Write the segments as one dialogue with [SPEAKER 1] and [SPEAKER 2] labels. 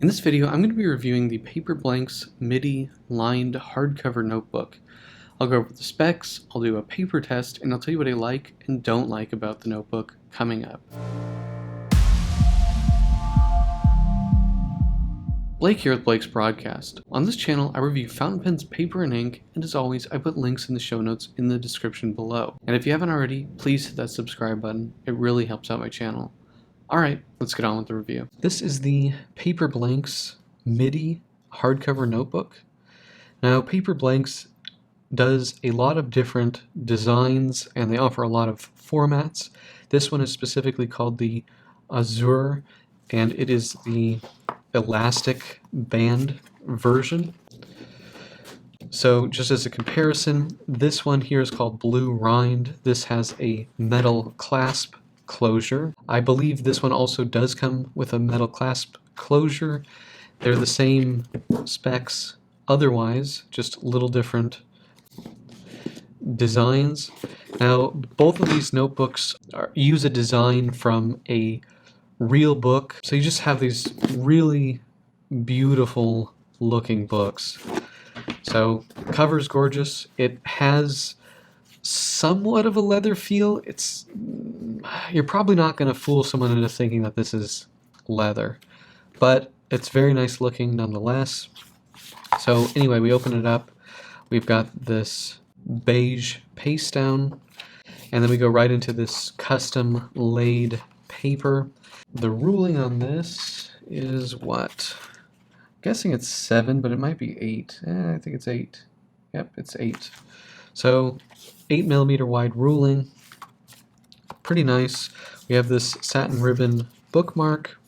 [SPEAKER 1] In this video, I'm going to be reviewing the Paperblanks Midi Lined Hardcover Notebook. I'll go over the specs, I'll do a paper test, and I'll tell you what I like and don't like about the notebook coming up. Blake here with Blake's Broadcast. On this channel, I review fountain pens, paper, and ink, and as always, I put links in the show notes in the description below. And if you haven't already, please hit that subscribe button. It really helps out my channel. Alright, let's get on with the review. This is the Paperblanks Midi Hardcover Notebook. Now, Paperblanks does a lot of different designs and they offer a lot of formats. This one is specifically called the Azure, and it is the elastic band version. So just as a comparison, this one here is called Blue Rind. This has a metal clasp closure. I believe this one also does come with a metal clasp closure. They're the same specs otherwise, just a little different designs. Now, both of these notebooks use a design from a real book, so you just have these really beautiful looking books. So, cover's gorgeous. It has somewhat of a leather feel. You're probably not going to fool someone into thinking that this is leather, but it's very nice looking nonetheless. So anyway, we open it up. We've got this beige paste down, and then we go right into this custom laid paper. The ruling on this is what? I'm guessing it's 7, but it might be 8. I think it's 8. Yep, it's 8. So 8mm wide ruling, pretty nice. We have this satin ribbon bookmark.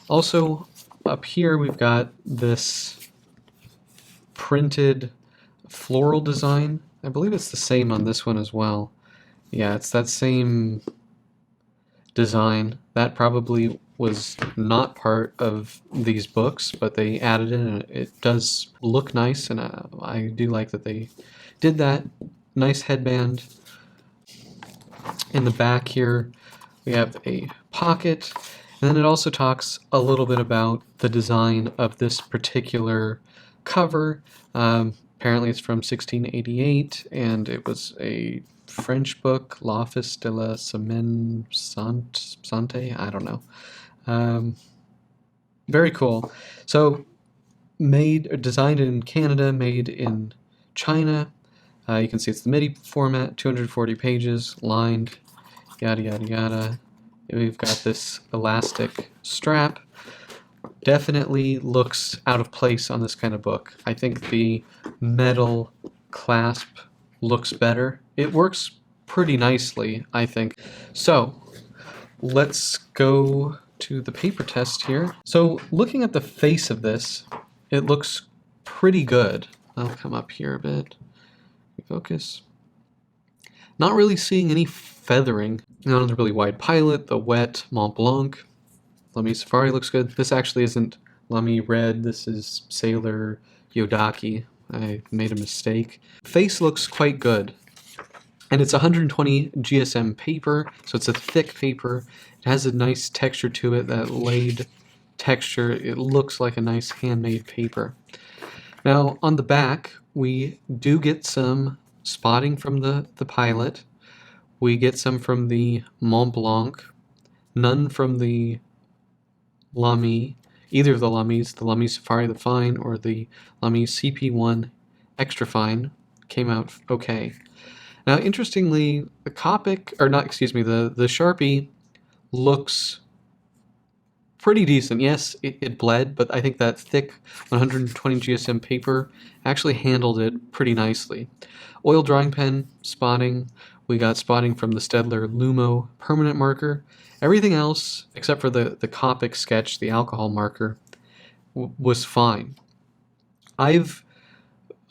[SPEAKER 1] Also up here we've got this printed floral design. I believe it's the same on this one as well. Yeah, it's that same design. That probably was not part of these books, but they added it and it does look nice, and I do like that they did that. Nice headband. In the back here we have a pocket, and then it also talks a little bit about the design of this particular cover. Apparently it's from 1688, and it was a French book, L'Office de la Semaine Sante, I don't know. Very cool. So designed in Canada, made in China. You can see it's the MIDI format, 240 pages, lined, yada yada yada. We've got this elastic strap. Definitely looks out of place on this kind of book. I think the metal clasp looks better. It works pretty nicely, I think. So let's go to the paper test here. So looking at the face of this, it looks pretty good. I'll come up here a bit. Focus. Not really seeing any feathering. Not on the really wide pilot, the wet Mont Blanc. Lamy Safari looks good. This actually isn't Lamy Red, this is Sailor Yodaki. I made a mistake. Face looks quite good. And it's 120 GSM paper, so it's a thick paper. It has a nice texture to it, that laid texture. It looks like a nice handmade paper. Now, on the back, we do get some spotting from the pilot. We get some from the Mont Blanc, none from the Lamy, either of the Lamys, the Lamy Safari the Fine or the Lamy CP1 Extra Fine came out okay. Now, interestingly, the Copic, or not, excuse me, the Sharpie looks pretty decent. Yes, it bled, but I think that thick 120 GSM paper actually handled it pretty nicely. Oil drawing pen, spotting. We got spotting from the Staedtler Lumo permanent marker. Everything else, except for the Copic sketch, the alcohol marker, was fine. Like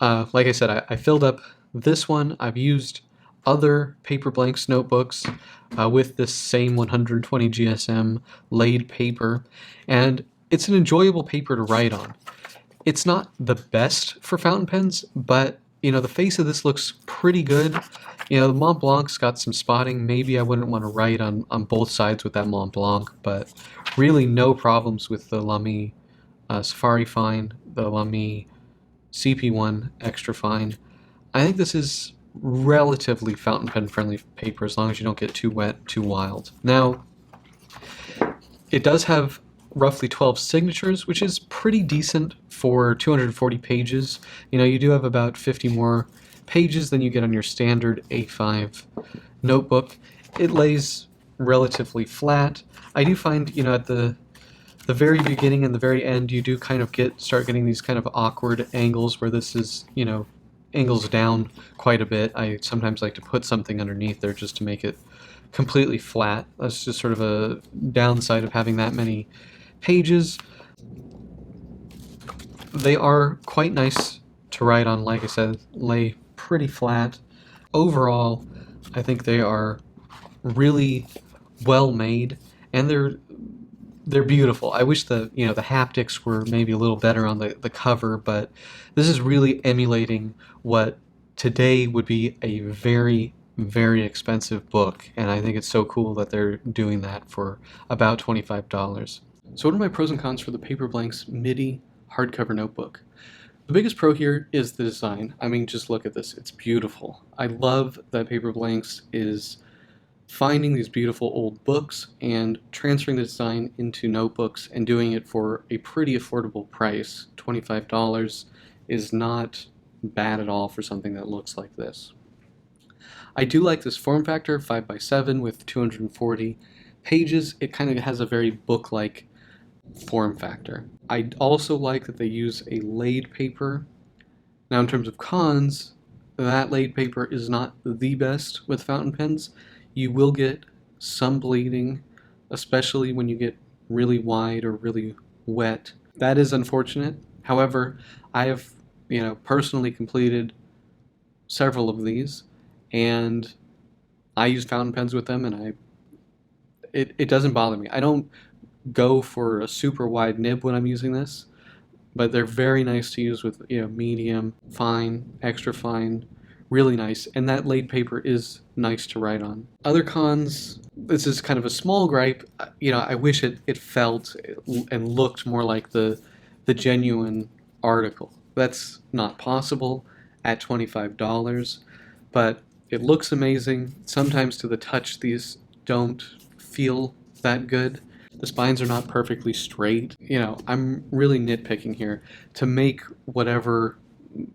[SPEAKER 1] I said, I filled up this one. I've used other Paperblanks notebooks with this same 120 GSM laid paper, and it's an enjoyable paper to write on. It's not the best for fountain pens, but the face of this looks pretty good. The Mont Blanc's got some spotting. Maybe I wouldn't want to write on both sides with that Mont Blanc, but really no problems with the Lamy Safari Fine, the Lamy CP1 Extra Fine. I think this is relatively fountain pen friendly paper as long as you don't get too wet, too wild. Now, it does have roughly 12 signatures, which is pretty decent for 240 pages. You know, you do have about 50 more pages than you get on your standard A5 notebook. It lays relatively flat. I do find, you know, at the very beginning and the very end, you do kind of start getting these kind of awkward angles where this is, you know, angles down quite a bit. I sometimes like to put something underneath there just to make it completely flat. That's just sort of a downside of having that many pages. They are quite nice to write on, like I said, lay pretty flat. Overall, I think they are really well made, and they're beautiful. I wish the the haptics were maybe a little better on the cover, but this is really emulating what today would be a very, very expensive book, and I think it's so cool that they're doing that for about $25. So what are my pros and cons for the Paperblanks Midi Hardcover Notebook? The biggest pro here is the design. I mean, just look at this. It's beautiful. I love that Paperblanks is finding these beautiful old books and transferring the design into notebooks and doing it for a pretty affordable price. $25 is not bad at all for something that looks like this. I do like this form factor, 5x7 with 240 pages. It kind of has a very book-like form factor. I also like that they use a laid paper. Now in terms of cons, that laid paper is not the best with fountain pens. You will get some bleeding, especially when you get really wide or really wet. That is unfortunate. However, I have, personally completed several of these, and I use fountain pens with them, and it doesn't bother me. I don't go for a super wide nib when I'm using this, but they're very nice to use with medium, fine, extra fine, really nice, and that laid paper is nice to write on. Other cons, this is kind of a small gripe. I wish it felt and looked more like the genuine article. That's not possible at $25, but it looks amazing. Sometimes to the touch these don't feel that good. The spines are not perfectly straight. I'm really nitpicking here. To make whatever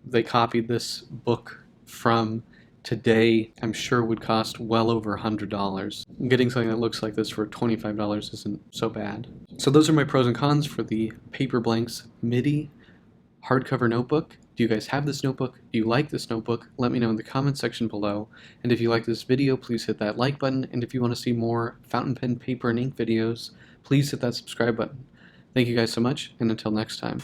[SPEAKER 1] they copied this book from today, I'm sure would cost well over $100. Getting something that looks like this for $25 isn't so bad. So those are my pros and cons for the Paperblanks Midi Hardcover Notebook. Do you guys have this notebook? Do you like this notebook? Let me know in the comments section below. And if you like this video, please hit that like button. And if you want to see more fountain pen, paper, and ink videos, please hit that subscribe button. Thank you guys so much, and until next time.